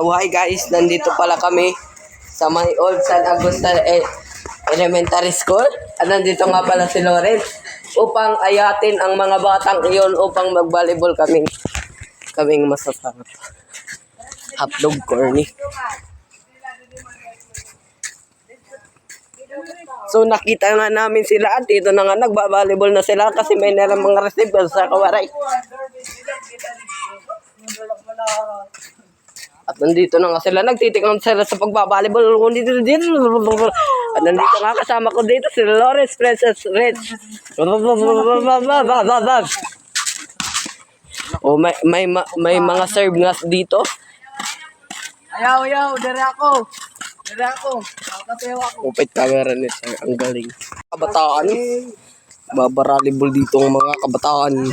So hi guys, nandito pala kami sa may Old San Agustin Elementary School. At nandito nga pala si Lawrence upang ayatin ang mga batang iyon upang mag-volleyball kaming masasarap. Hotdog corny. So nakita nga namin sila at dito na nga nagba-volleyball na sila kasi may nalang mga receiver sa kawaray. At nandito na nga sila, nagtitikman sila sa pagbabalibol. At nandito nga kasama ko dito si Lawrence Princess Rich. Oh, may mga serve nga dito. Ayaw, dere ako. Kakatewa ako. Upit kamera ni sir, ang galing. Kabataan. Babaralibol dito ang mga kabataan.